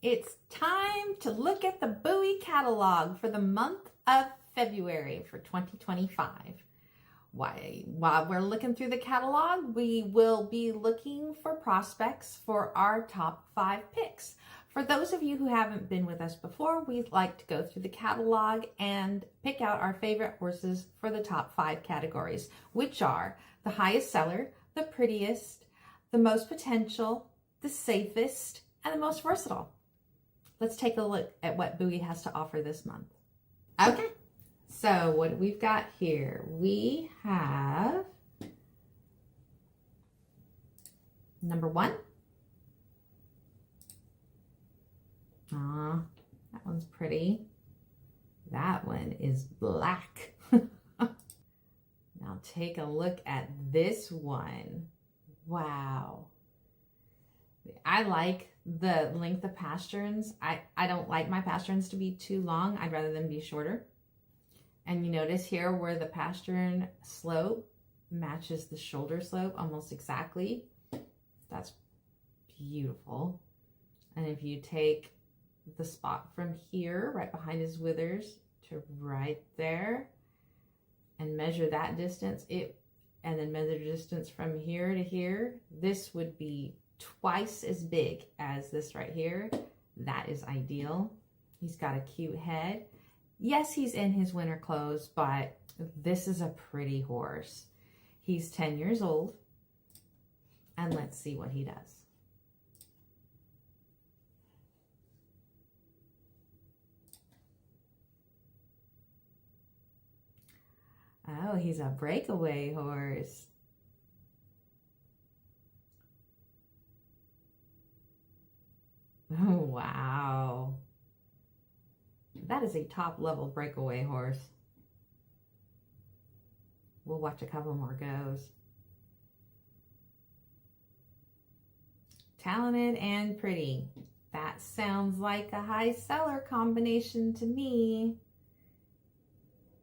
It's time to look at the Bowie catalog for the month of February for 2025. While we're looking through the catalog, we will be looking for prospects for our top 5 picks. For those of you who haven't been with us before, we'd like to go through the catalog and pick out our favorite horses for the top 5 categories, which are the highest seller, the prettiest, the most potential, the safest, and the most versatile. Let's take a look at what Bowie has to offer this month. Okay, so what we've got here, we have number 1. Ah, that one's pretty. That one is black. Now take a look at this one. Wow. I like the length of pasterns. I don't like my pasterns to be too long. I'd rather them be shorter. And you notice here where the pastern slope matches the shoulder slope almost exactly. That's beautiful. And if you take the spot from here, right behind his withers, to right there, and measure that distance, and then measure distance from here to here, this would be twice as big as this right here. That is ideal. He's got a cute head. Yes, he's in his winter clothes, but this is a pretty horse. He's 10 years old, and let's see what he does. Oh, he's a breakaway horse. Oh, wow. That is a top level breakaway horse. We'll watch a couple more goes. Talented and pretty. That sounds like a high seller combination to me.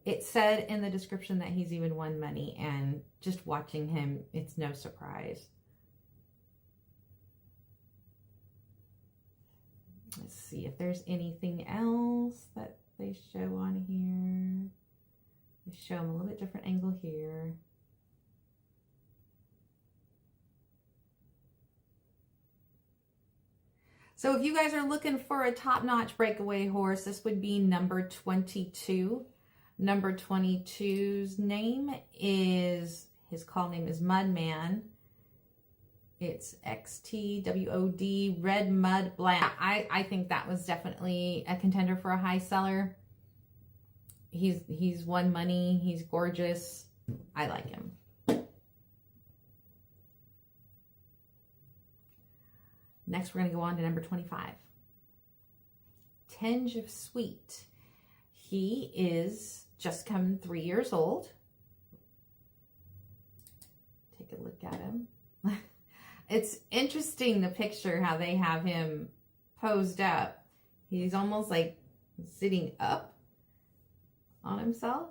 It said in the description that he's even won money, and just watching him, it's no surprise. Let's see if there's anything else that they show on here. They show him a little bit different angle here. So if you guys are looking for a top-notch breakaway horse, this would be number 22. Number 22's name is, his call name is Mudman. It's XTWOD, Red Mud Black. I think that was definitely a contender for a high seller. He's won money. He's gorgeous. I like him. Next, we're going to go on to number 25. Tinge of Sweet. He is just coming 3 years old. Take a look at him. It's interesting, the picture, how they have him posed up. He's almost like sitting up on himself,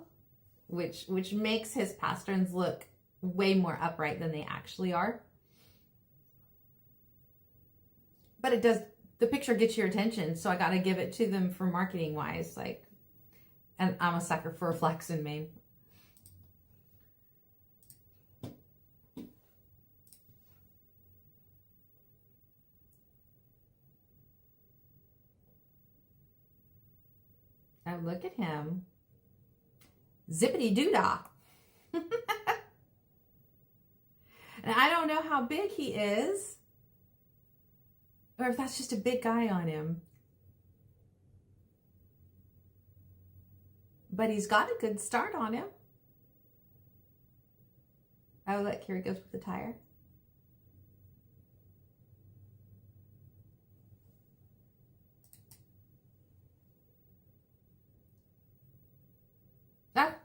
which makes his pasterns look way more upright than they actually are. But it does, the picture gets your attention, so I got to give it to them for marketing wise. Like, and I'm a sucker for a flex in mane. Oh, look at him. Zippity doodah. And I don't know how big he is, or if that's just a big guy on him. But he's got a good start on him. Oh, look, here he goes with the tire. Ah,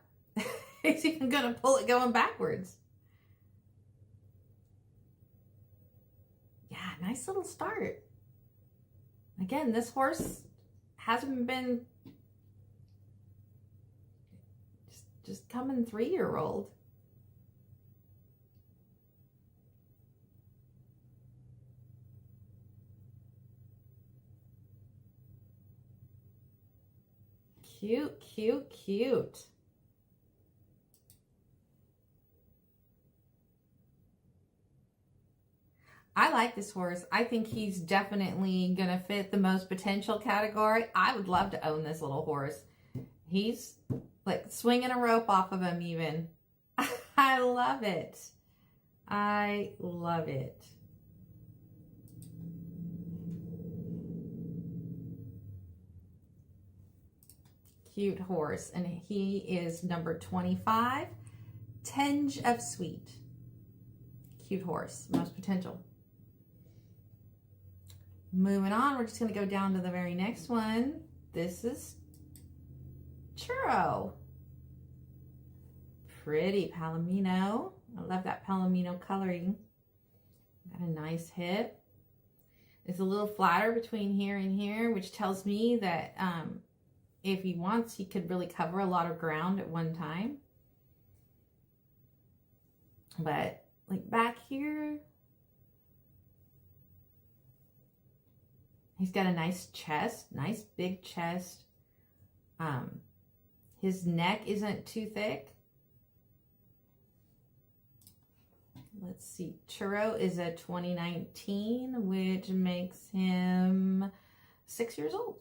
he's even going to pull it going backwards. Yeah, nice little start. Again, this horse hasn't been just coming 3-year-old. Cute, cute, cute. I like this horse. I think he's definitely going to fit the most potential category. I would love to own this little horse. He's like swinging a rope off of him even. I love it. I love it. Cute horse. And he is number 25, Tinge of Sweet. Cute horse, most potential. Moving on, we're just going to go down to the very next one. This is Churro. Pretty Palomino. I love that Palomino coloring. Got a nice hip. It's a little flatter between here and here, which tells me that if he wants, he could really cover a lot of ground at one time. But like back here, he's got a nice chest, nice big chest. His neck isn't too thick. Let's see, Churro is a 2019, which makes him 6 years old.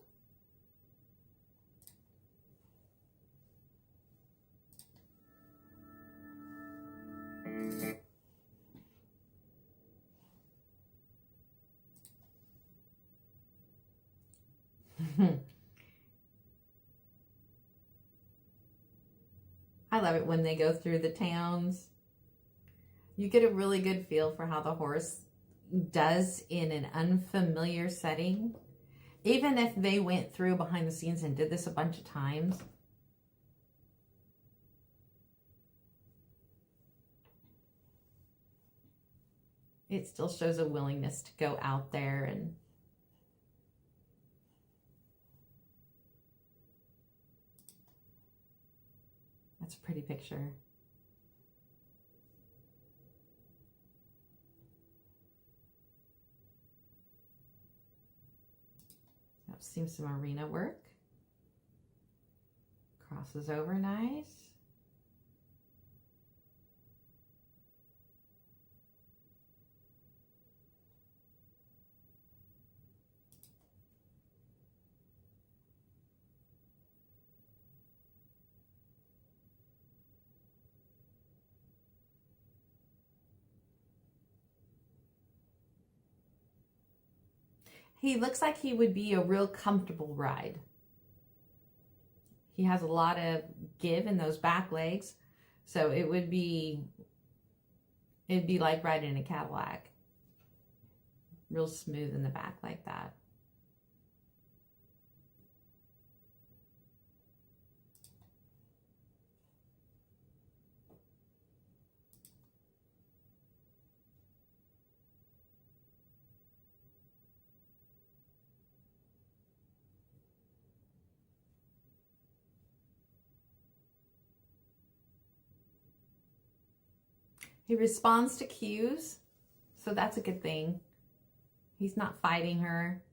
I love it when they go through the towns. You get a really good feel for how the horse does in an unfamiliar setting. Even if they went through behind the scenes and did this a bunch of times. It still shows a willingness to go out there and that's a pretty picture. I've seen some arena work. Crosses over nice. He looks like he would be a real comfortable ride. He has a lot of give in those back legs. So it'd be like riding a Cadillac. Real smooth in the back like that. He responds to cues, so that's a good thing. He's not fighting her.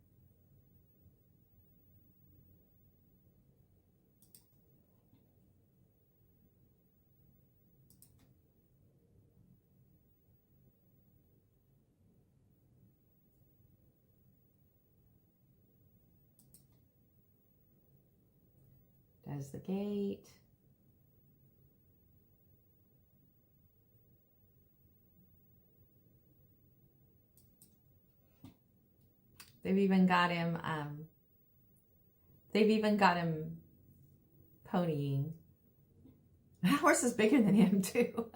Does the gate. They've even got him ponying. That horse is bigger than him too.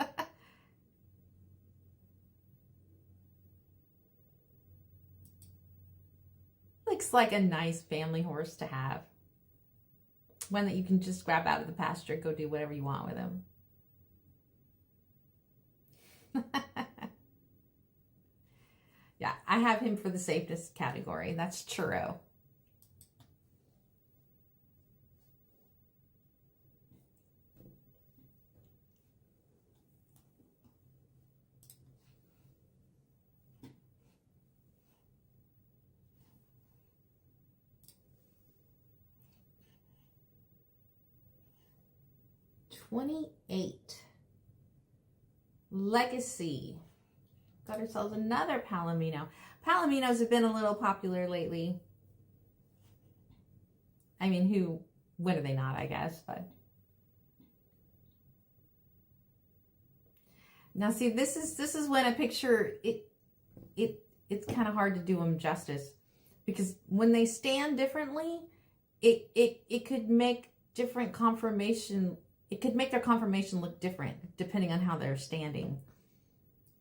Looks like a nice family horse to have. One that you can just grab out of the pasture, go do whatever you want with him. Yeah, I have him for the safest category. That's Churro. 28. Legacy. Got ourselves another Palomino. Palominos have been a little popular lately. I mean, when are they not, I guess, but. Now see, this is when a picture, it's kind of hard to do them justice, because when they stand differently, it could make different conformation, it could make their conformation look different depending on how they're standing.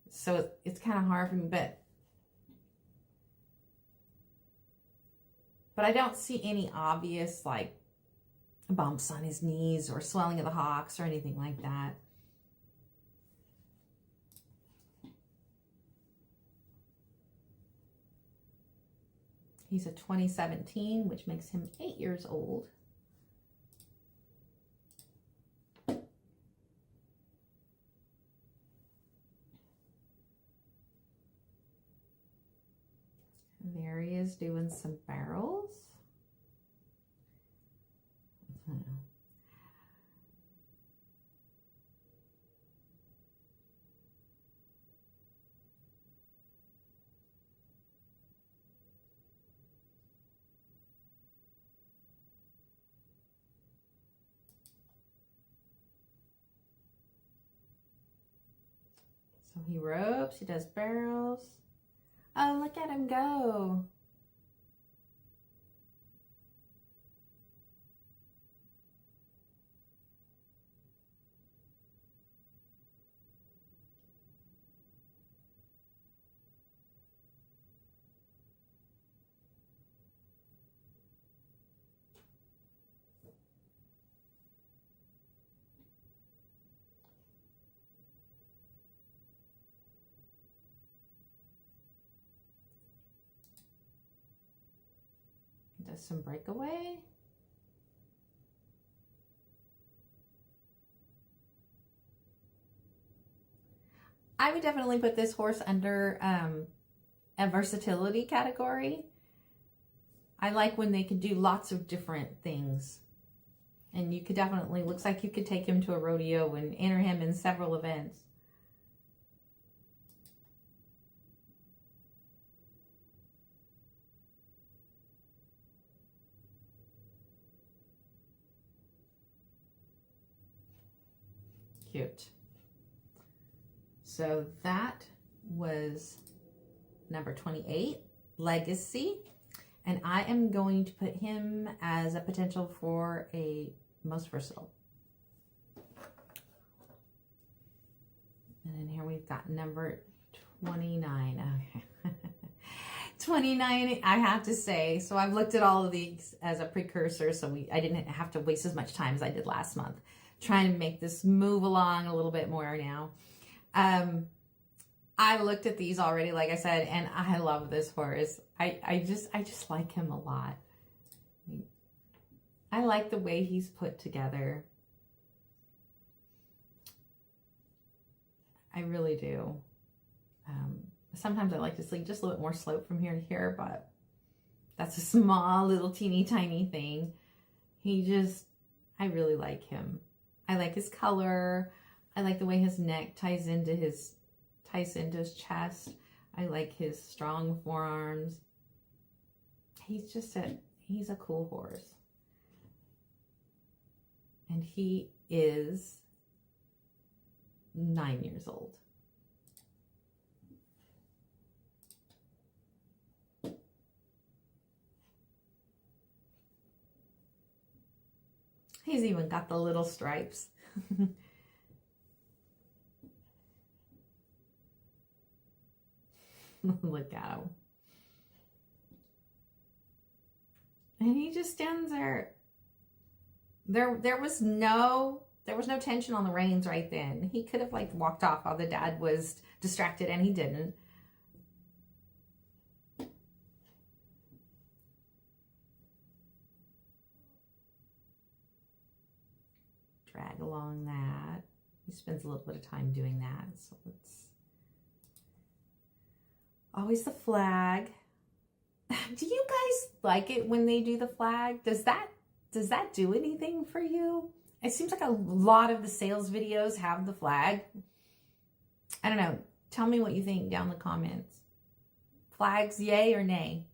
So it's kind of hard for me, but I don't see any obvious like bumps on his knees or swelling of the hocks or anything like that. He's a 2017, which makes him 8 years old. There he is doing some barrels. So he ropes, he does barrels. Oh, look at him go. Does some breakaway. I would definitely put this horse under a versatility category. I like when they could do lots of different things. And you could definitely, looks like you could take him to a rodeo and enter him in several events. Cute. So that was number 28, Legacy. And I am going to put him as a potential for a most versatile. And then here we've got number 29. Okay. 29, I have to say. So I've looked at all of these as a precursor, so I didn't have to waste as much time as I did last month trying to make this move along a little bit more now. I looked at these already, like I said, and I love this horse. I just like him a lot. I like the way he's put together. I really do. Sometimes I like to see just a little bit more slope from here to here, but that's a small little teeny tiny thing. I really like him. I like his color. I like the way his neck ties into his chest. I like his strong forearms. He's a cool horse. And he is 9 years old. He's even got the little stripes. Look at him. And he just stands there. There was no tension on the reins right then. He could have like walked off while the dad was distracted, and he didn't. Drag along that. He spends a little bit of time doing that. So it's always the flag. Do you guys like it when they do the flag? Does that do anything for you? it seems like a lot of the sales videos have the flag. I don't know. Tell me what you think down in the comments. Flags, yay or nay?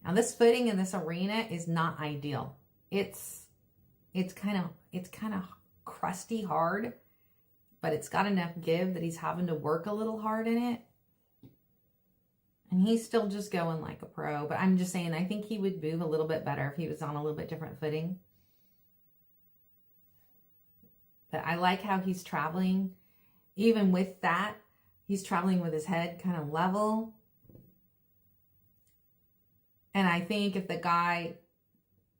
Now this footing in this arena is not ideal. It's kind of crusty hard, but it's got enough give that he's having to work a little hard in it. And he's still just going like a pro, but I'm just saying I think he would move a little bit better if he was on a little bit different footing. But I like how he's traveling. Even with that, he's traveling with his head kind of level. And I think if the guy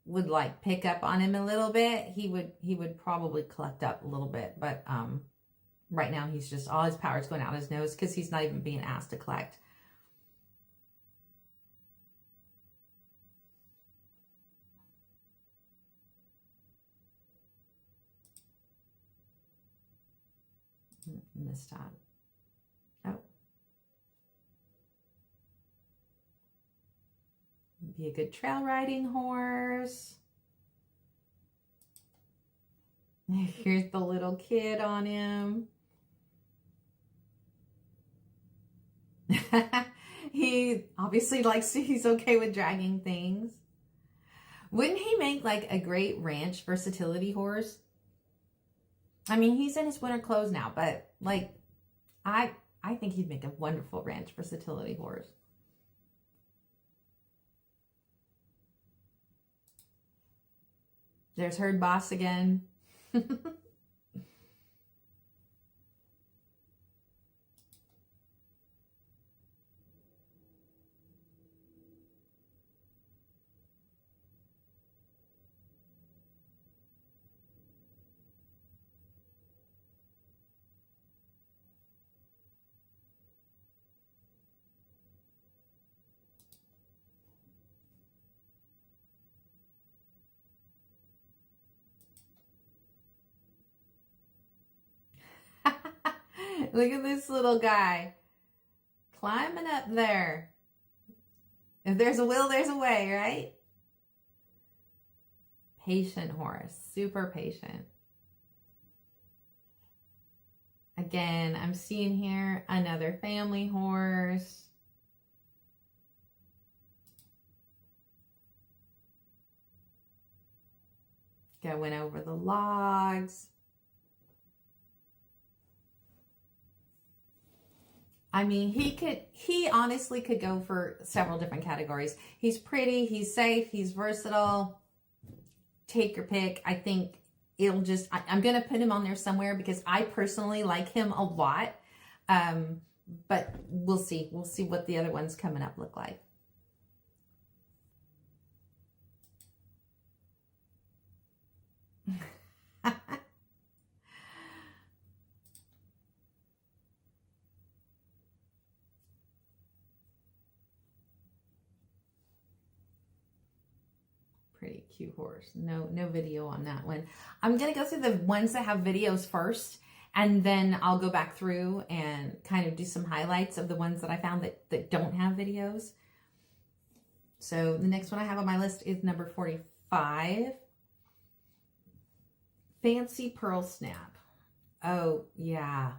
would like pick up on him a little bit, he would probably collect up a little bit. But right now he's just, all his power is going out his nose because he's not even being asked to collect. Missed out. Oh. Be a good trail riding horse. Here's the little kid on him. He obviously likes to, he's okay with dragging things. Wouldn't he make like a great ranch versatility horse? I mean, he's in his winter clothes now, but like, I think he'd make a wonderful ranch versatility horse. There's Herd Boss again. Look at this little guy climbing up there. If there's a will, there's a way, right? Patient horse, super patient. Again, I'm seeing here another family horse. Going over the logs. I mean, he honestly could go for several different categories. He's pretty, he's safe, he's versatile. Take your pick. I think it'll just, I'm going to put him on there somewhere because I personally like him a lot. But we'll see. We'll see what the other ones coming up look like. Pretty cute horse. No video on that one. I'm going to go through the ones that have videos first, and then I'll go back through and kind of do some highlights of the ones that I found that don't have videos. So the next one I have on my list is number 45. Fancy Pearl Snap. Oh, yeah.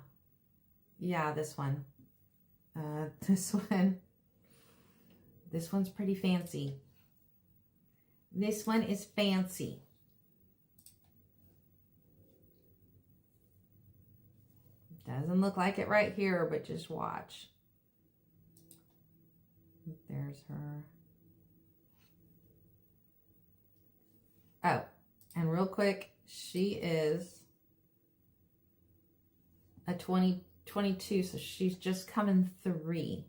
Yeah, this one. This one's pretty fancy. This one is fancy. Doesn't look like it right here, but just watch. There's her. Oh, and real quick, she is a 2022, so she's just coming 3.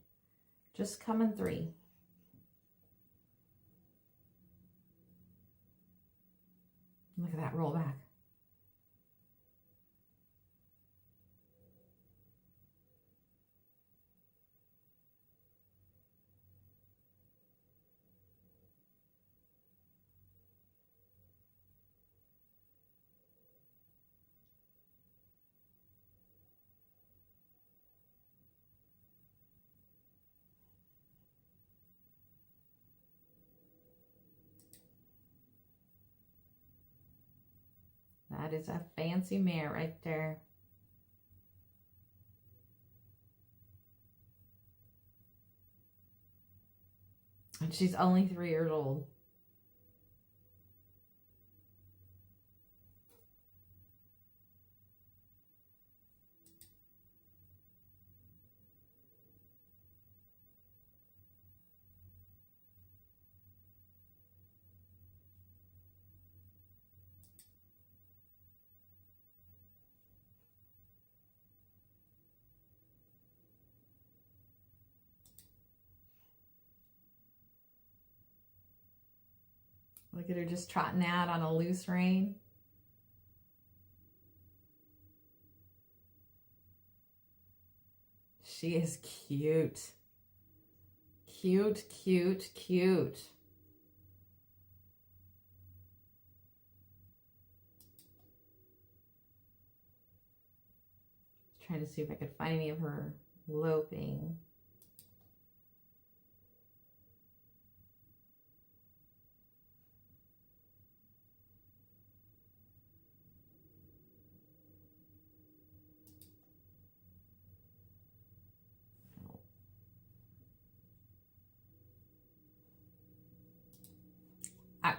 Just coming 3. Look at that roll back. That is a fancy mare right there. And she's only 3 years old. Look at her just trotting out on a loose rein. She is cute. Cute, cute, cute. Trying to see if I could find any of her loping.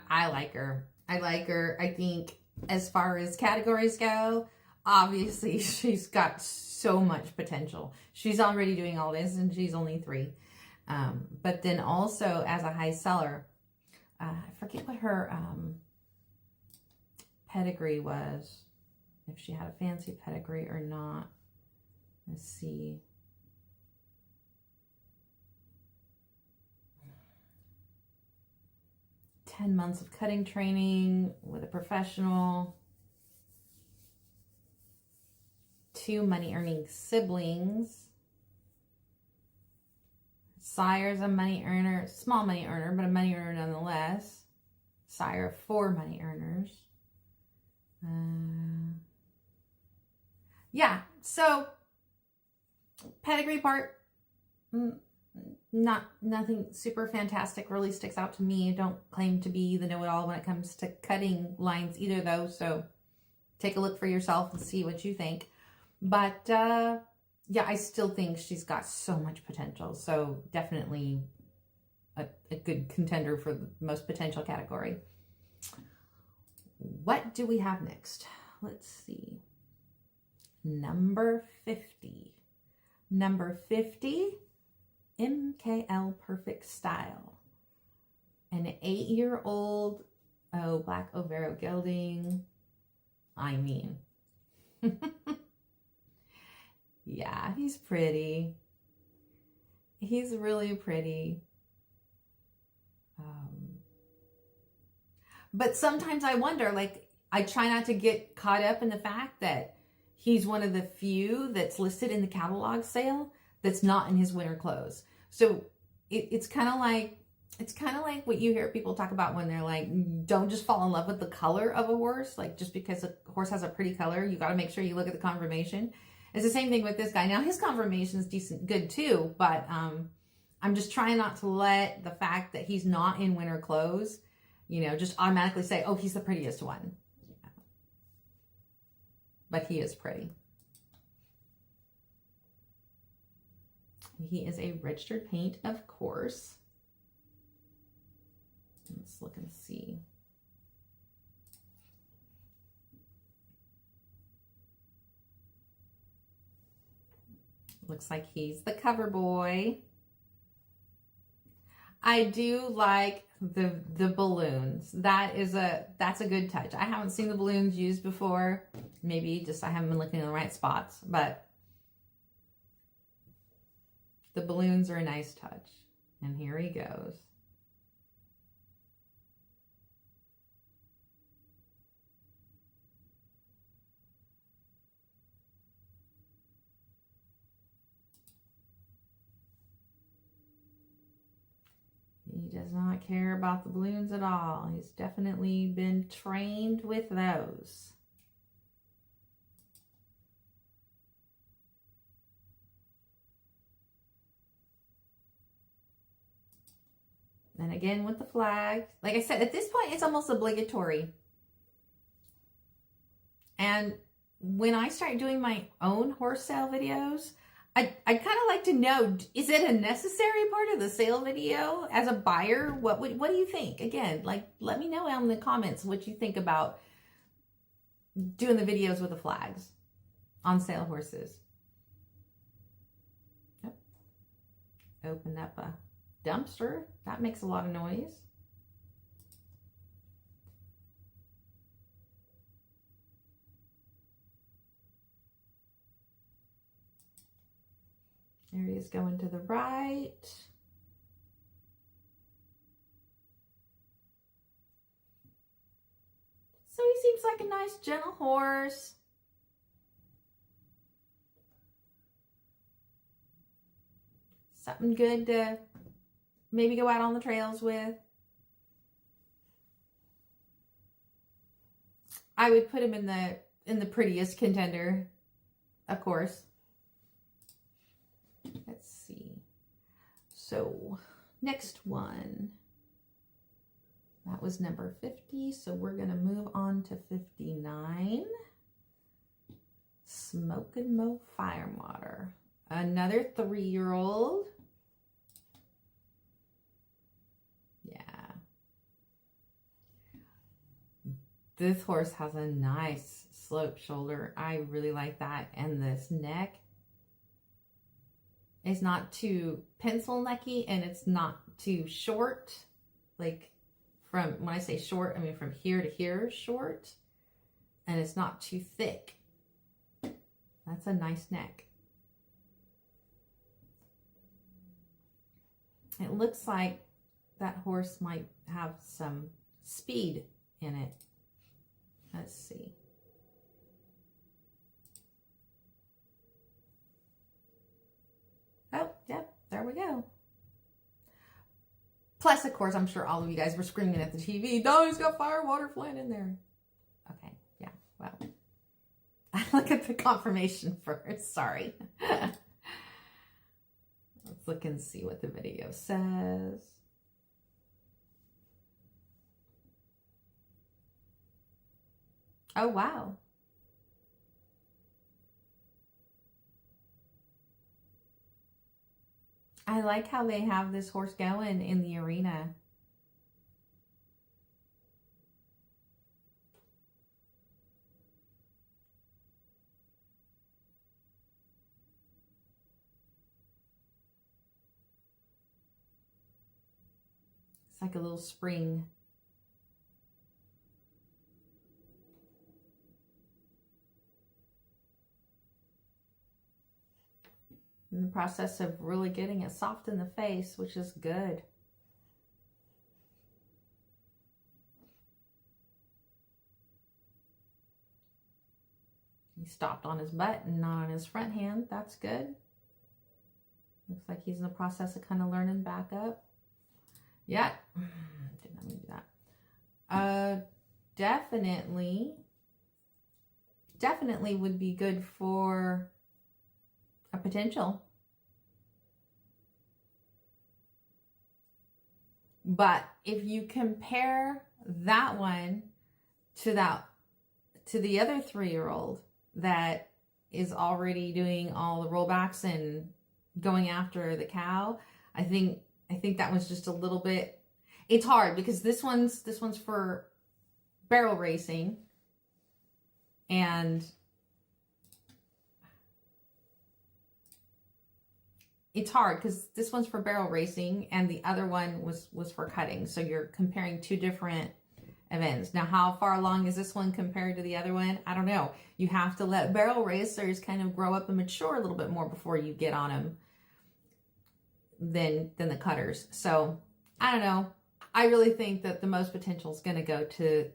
I like her. I like her. I think as far as categories go, obviously she's got so much potential. She's already doing all this and she's only 3. But then also as a high seller, I forget what her pedigree was, if she had a fancy pedigree or not. Let's see. "10 months of cutting training with a professional. 2 money earning siblings. Sire's a money earner, small money earner, but a money earner nonetheless. Sire of 4 money earners. Yeah, so pedigree part, nothing super fantastic really sticks out to me. I don't claim to be the know-it-all when it comes to cutting lines either, though, so take a look for yourself and see what you think. But yeah, I still think she's got so much potential, so definitely a good contender for the most potential category. What do we have next? Let's see. Number 50. Number 50, MKL Perfect Style. An 8-year-old, black Overo gelding. I mean, yeah, he's pretty. He's really pretty. But sometimes I wonder, like, I try not to get caught up in the fact that he's one of the few that's listed in the catalog sale that's not in his winter clothes. So it's kind of like what you hear people talk about when they're like, don't just fall in love with the color of a horse. Like, just because a horse has a pretty color, you got to make sure you look at the conformation. It's the same thing with this guy. Now, his conformation is decent, good too, but I'm just trying not to let the fact that he's not in winter clothes, just automatically say, oh, he's the prettiest one. But he is pretty. He is a registered paint, of course. Let's look and see. Looks like he's the cover boy. I do like the balloons. That's a good touch. I haven't seen the balloons used before. Maybe just I haven't been looking in the right spots, but the balloons are a nice touch. And here he goes. He does not care about the balloons at all. He's definitely been trained with those. And again with the flag. Like I said, at this point, it's almost obligatory And when I start doing my own horse sale videos, I kind of like to know, is it a necessary part of the sale video as a buyer? What do you think? Again, like, let me know in the comments what you think about doing the videos with the flags on sale horses. Yep. Open up a dumpster. That makes a lot of noise. Areas going to the right. So he seems like a nice, gentle horse. Something good to maybe go out on the trails with. I would put him in the prettiest contender, of course. Let's see. So, next one. That was number 50, so we're going to move on to 59. Smoke and Mo Fire Water. Another 3-year-old. Yeah. This horse has a nice sloped shoulder. I really like that. And this neck is not too pencil necky, and it's not too short. Like, from, when I say short, I mean from here to here short. And it's not too thick. That's a nice neck. It looks like that horse might have some speed in it. Let's see. Oh, yep, there we go. Plus, of course, I'm sure all of you guys were screaming at the TV, no, he's got fire water flying in there. Okay, yeah, well. Look at the confirmation first, sorry. Let's look and see what the video says. Oh, wow. I like how they have this horse going in the arena. It's like a little spring. In the process of really getting it soft in the face, which is good. He stopped on his butt and not on his front hand. That's good. Looks like he's in the process of kind of learning back up. Yeah, did not mean to do that. Definitely would be good for a potential. But if you compare that one to the other 3-year-old that is already doing all the rollbacks and going after the cow, I think that one's just a little bit, it's hard because this one's for barrel racing, and it's hard because this one's for barrel racing and the other one was for cutting. So you're comparing two different events. Now, how far along is this one compared to the other one? I don't know. You have to let barrel racers kind of grow up and mature a little bit more before you get on them than the cutters. So I don't know. I really think that the most potential is going to go to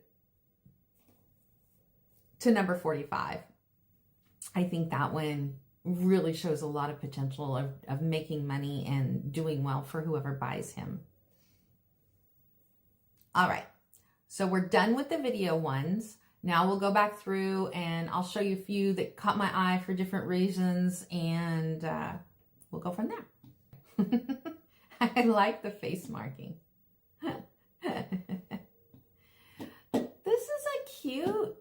number 45. I think that one really shows a lot of potential of making money and doing well for whoever buys him. All right, so we're done with the video ones. Now we'll go back through and I'll show you a few that caught my eye for different reasons, and we'll go from there. I like the face marking. This is a cute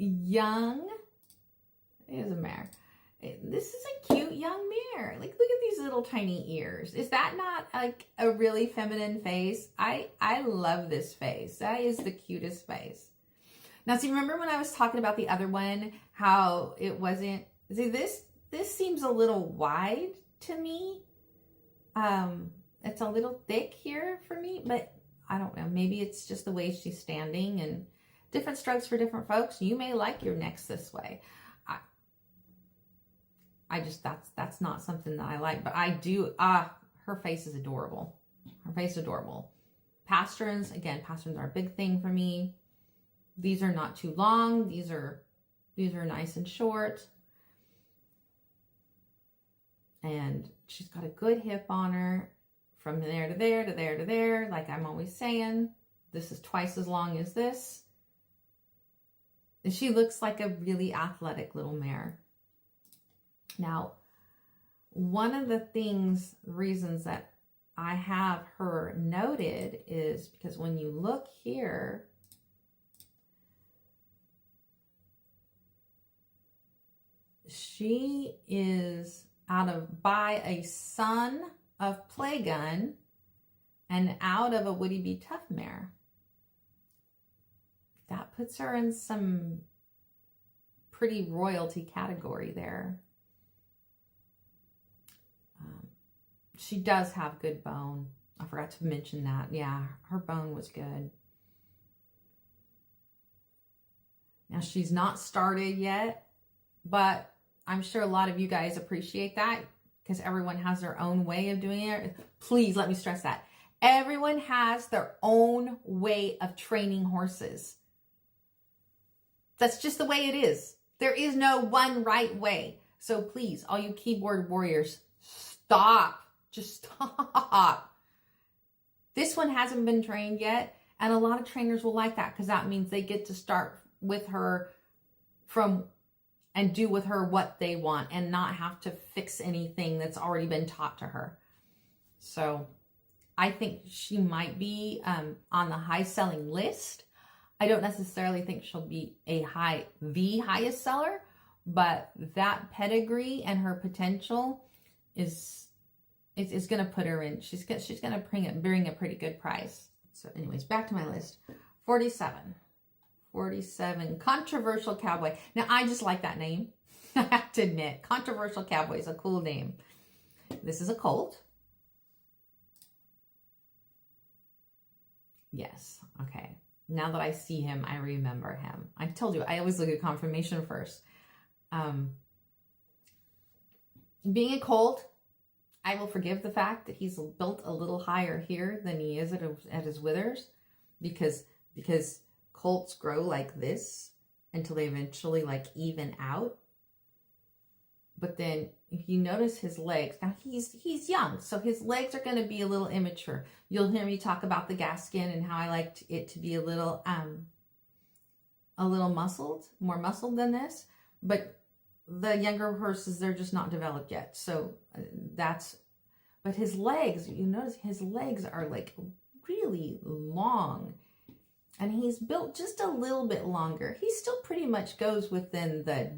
young, it is a mare. This is a cute young mare. Like, look at these little tiny ears. Is that not like a really feminine face? I love this face. That is the cutest face. Now, see, remember when I was talking about the other one, how it wasn't, see, this seems a little wide to me. It's a little thick here for me, but I don't know. Maybe it's just the way she's standing, and different strokes for different folks. You may like your necks this way. I just, that's not something that I like, but I do, her face is adorable. Her face is adorable. Pasterns, again, pasterns are a big thing for me. These are not too long. These are nice and short. And she's got a good hip on her from there to there, to there to there. Like I'm always saying, this is twice as long as this. And she looks like a really athletic little mare. Now, one of the reasons that I have her noted is because when you look here, she is by a son of Playgun and out of a Woody B. Tough mare. That puts her in some pretty royalty category there. She does have good bone. I forgot to mention that. Yeah, her bone was good. Now, she's not started yet, but I'm sure a lot of you guys appreciate that because everyone has their own way of doing it. Please let me stress that. Everyone has their own way of training horses. That's just the way it is. There is no one right way. So please, all you keyboard warriors, stop. Just stop. This one hasn't been trained yet, and a lot of trainers will like that because that means they get to start with her and do with her what they want and not have to fix anything that's already been taught to her. So I think she might be on the high selling list. I don't necessarily think she'll be the highest seller, but that pedigree and her potential is going to put her in. She's going to bring a pretty good price. So anyways, back to my list. 47, Controversial Cowboy. Now, I just like that name. I have to admit, Controversial Cowboy is a cool name. This is a colt. Yes. Okay. Now that I see him, I remember him. I told you, I always look at confirmation first. Being a colt, I will forgive the fact that he's built a little higher here than he is at his withers, because colts grow like this until they eventually like even out. But then if you notice his legs, now he's young, so his legs are going to be a little immature. You'll hear me talk about the Gaskin and how I liked it to be a little muscled, more muscled than this. But the younger horses, they're just not developed yet. So but his legs, you notice his legs are like really long, and he's built just a little bit longer. He still pretty much goes within the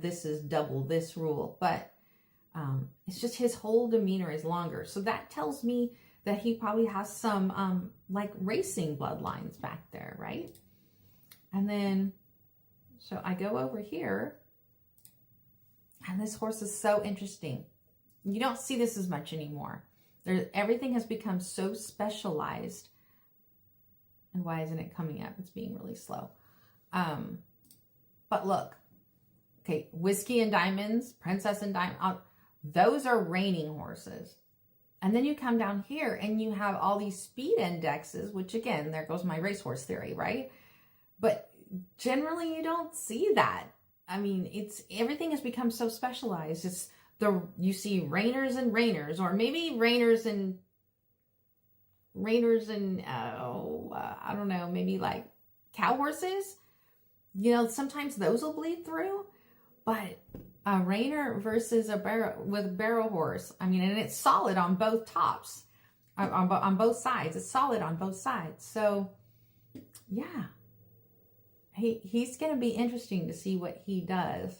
this is double this rule, but it's just his whole demeanor is longer. So that tells me that he probably has some like racing bloodlines back there, right? And then, so I go over here, and this horse is so interesting. You don't see this as much anymore. Everything has become so specialized. And why isn't it coming up? It's being really slow. But look, okay, Whiskey and Diamonds, Princess and Diamond, those are reining horses. And then you come down here and you have all these speed indexes, which again, there goes my racehorse theory, right? But generally you don't see that. I mean, everything has become so specialized. You see reiners and reiners, or maybe reiners and I don't know, maybe like cow horses. You know, sometimes those will bleed through, but a reiner versus a barrow horse, I mean, and it's solid on both tops, on both sides. It's solid on both sides. So yeah, he's going to be interesting to see what he does.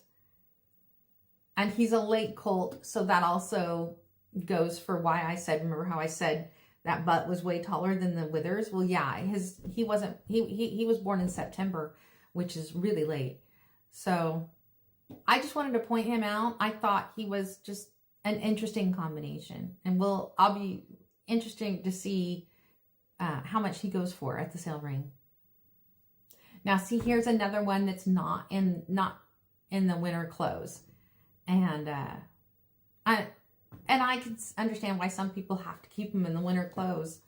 And he's a late colt, so that also goes for why I said, remember how I said that butt was way taller than the withers? Well, yeah, he was born in September, which is really late. So I just wanted to point him out. I thought he was just an interesting combination, and I'll be interesting to see how much he goes for at the sale ring. Now, see, here's another one that's not in the winter clothes. And I can understand why some people have to keep them in the winter clothes.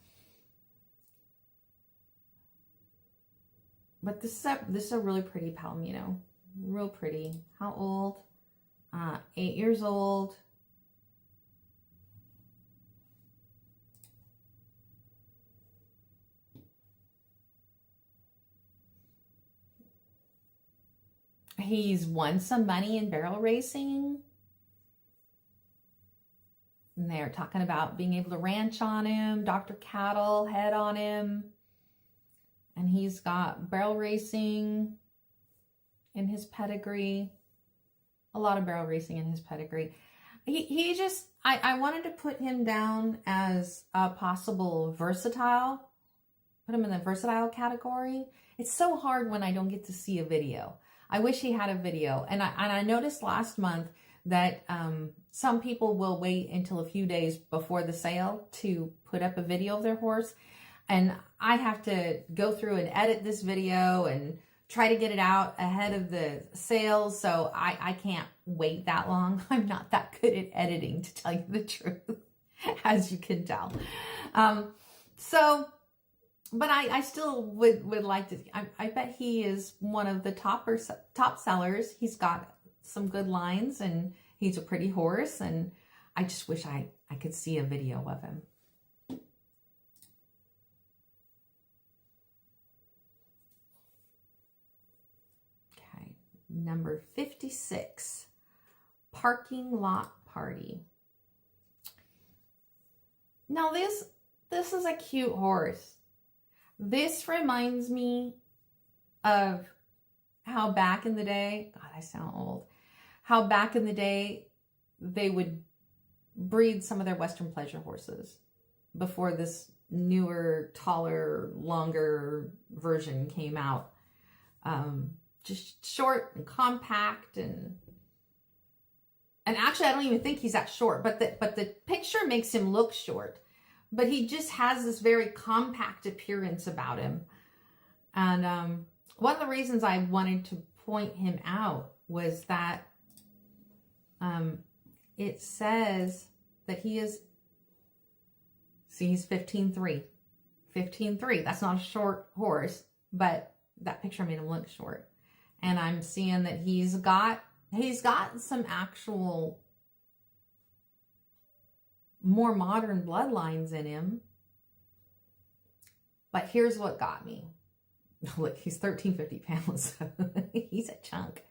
But this is a really pretty Palomino. Real pretty. How old? 8 years old. He's won some money in barrel racing. And they're talking about being able to ranch on him, Dr. Cattle head on him. And he's got barrel racing in his pedigree. A lot of barrel racing in his pedigree. He just, I wanted to put him down as a possible versatile. Put him in the versatile category. It's so hard when I don't get to see a video. I wish he had a video. And I noticed last month that some people will wait until a few days before the sale to put up a video of their horse. And I have to go through and edit this video and try to get it out ahead of the sales. So I can't wait that long. I'm not that good at editing, to tell you the truth, as you can tell. But I still would like to, I bet he is one of the top sellers. He's got some good lines and he's a pretty horse, and I just wish I could see a video of him. Okay, number 56, Parking Lot Party. Now this is a cute horse. This reminds me of how back in the day, God, I sound old, how back in the day they would breed some of their Western pleasure horses before this newer, taller, longer version came out. Just short and compact, and actually I don't even think he's that short, but the picture makes him look short. But he just has this very compact appearance about him. And one of the reasons I wanted to point him out was that it says that he is, see, he's 15.3. 15.3. That's not a short horse, but that picture made him look short. And I'm seeing that he's got some actual more modern bloodlines in him. But here's what got me. Look, he's 1,350 pounds. He's a chunk.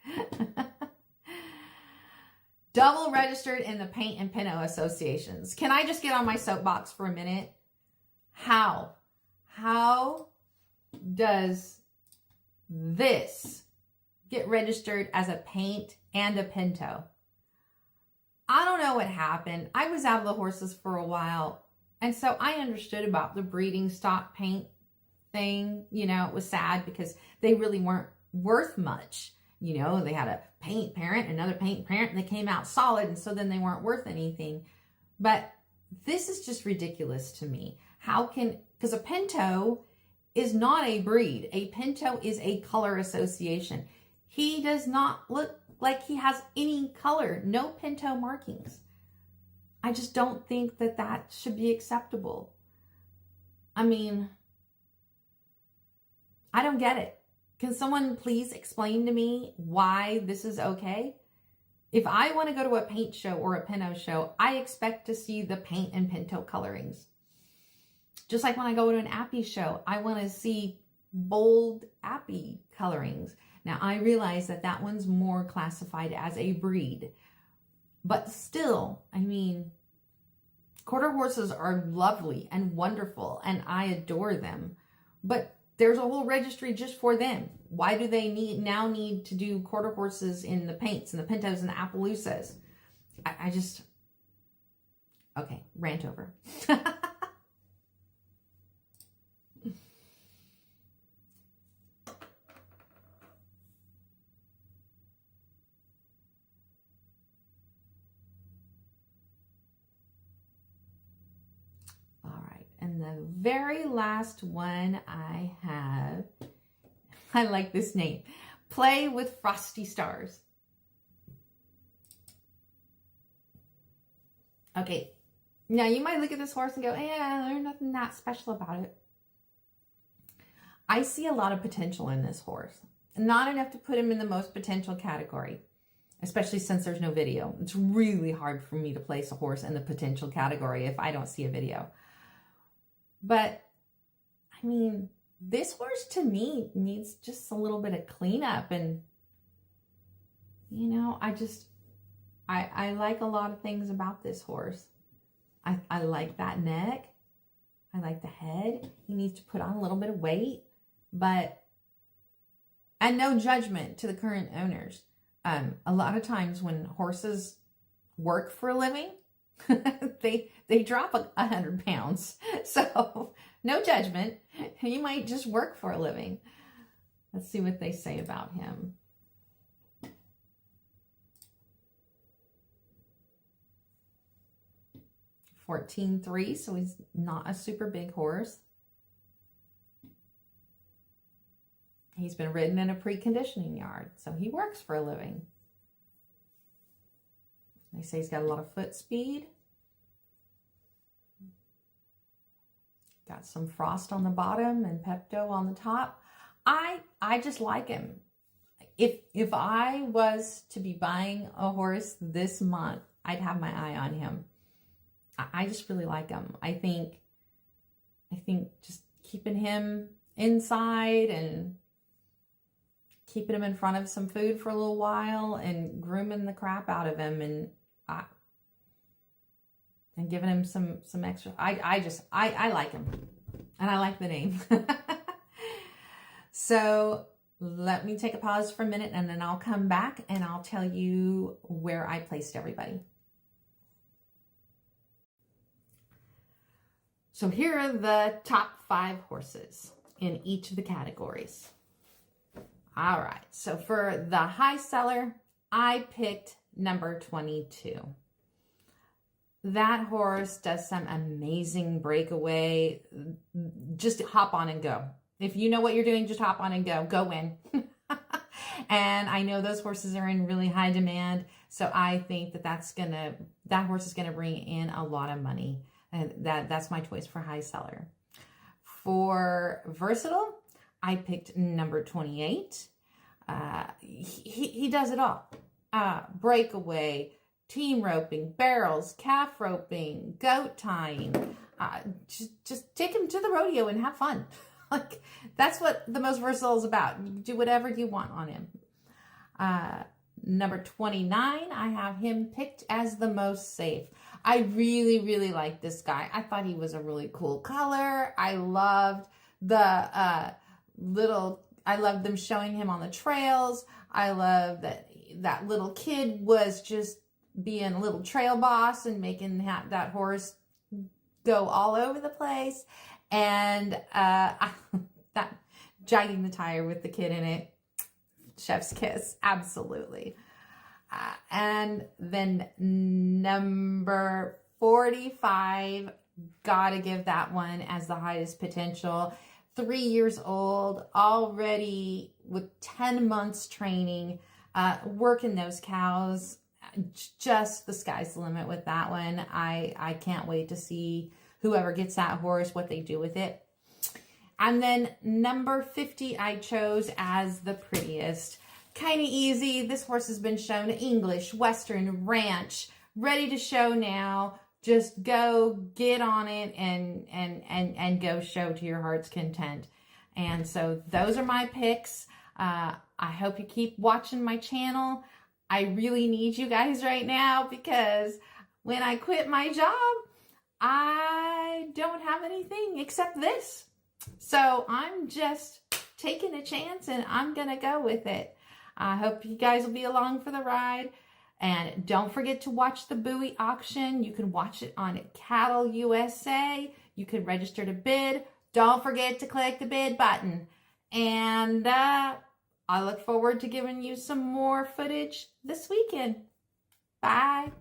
Double registered in the Paint and Pinto associations. Can I just get on my soapbox for a minute? How does this get registered as a paint and a pinto? I don't know what happened. I was out of the horses for a while, and so I understood about the breeding stock paint thing. You know, it was sad because they really weren't worth much. You know, they had a paint parent, another paint parent, and they came out solid, and so then they weren't worth anything. But this is just ridiculous to me. Because a pinto is not a breed. A pinto is a color association. He does not look like he has any color, no pinto markings. I just don't think that should be acceptable. I mean, I don't get it. Can someone please explain to me why this is okay? If I want to go to a paint show or a pinto show, I expect to see the paint and pinto colorings. Just like when I go to an Appy show, I want to see bold Appy colorings. Now, I realize that one's more classified as a breed, but still, I mean, quarter horses are lovely and wonderful, and I adore them. But there's a whole registry just for them. Why do they need to do quarter horses in the paints and the Pintos and the Appaloosas? I just, okay, rant over. And the very last one I have, I like this name, Play with Frosty Stars. Okay, now you might look at this horse and go, yeah, there's nothing that special about it. I see a lot of potential in this horse. Not enough to put him in the most potential category, especially since there's no video. It's really hard for me to place a horse in the potential category if I don't see a video. But, I mean, this horse to me needs just a little bit of cleanup. And, you know, I like a lot of things about this horse. I like that neck. I like the head. He needs to put on a little bit of weight. But, and no judgment to the current owners. A lot of times when horses work for a living, they drop 100 pounds. So no judgment. He might just work for a living. Let's see what they say about him. $14.3, so he's not a super big horse. He's been ridden in a preconditioning yard, so he works for a living. They say he's got a lot of foot speed. Got some frost on the bottom and Pepto on the top. I just like him. If I was to be buying a horse this month, I'd have my eye on him. I just really like him. I think just keeping him inside and keeping him in front of some food for a little while and grooming the crap out of him and giving him some extra. I like him, and I like the name. So let me take a pause for a minute, and then I'll come back and I'll tell you where I placed everybody. So here are the top 5 horses in each of the categories. All right, so for the high seller, I picked number 22. That horse does some amazing breakaway. Just hop on and go. If you know what you're doing, just hop on and go. Go win. And I know those horses are in really high demand, so I think that horse is gonna bring in a lot of money. And that's my choice for high seller. For versatile, I picked number 28. He does it all. Breakaway, team roping, barrels, calf roping, goat tying. Just take him to the rodeo and have fun. Like, that's what the most versatile is about. You do whatever you want on him. Number 29, I have him picked as the most safe. I really, really like this guy. I thought he was a really cool color. I loved the I loved them showing him on the trails. I love that little kid was just being a little trail boss and making that horse go all over the place. And that jogging the tire with the kid in it, chef's kiss, absolutely. And then number 45, gotta give that one as the highest potential. 3 years old, already with 10 months training, working those cows. Just the sky's the limit with that one. I can't wait to see whoever gets that horse, what they do with it. And then number 50, I chose as the prettiest. Kind of easy. This horse has been shown English, Western, Ranch, ready to show now. Just go get on it and go show to your heart's content. And so those are my picks. I hope you keep watching my channel. I really need you guys right now because when I quit my job, I don't have anything except this. So I'm just taking a chance and I'm going to go with it. I hope you guys will be along for the ride. And don't forget to watch the Bowie auction. You can watch it on Cattle USA. You can register to bid. Don't forget to click the bid button. And I look forward to giving you some more footage this weekend. Bye.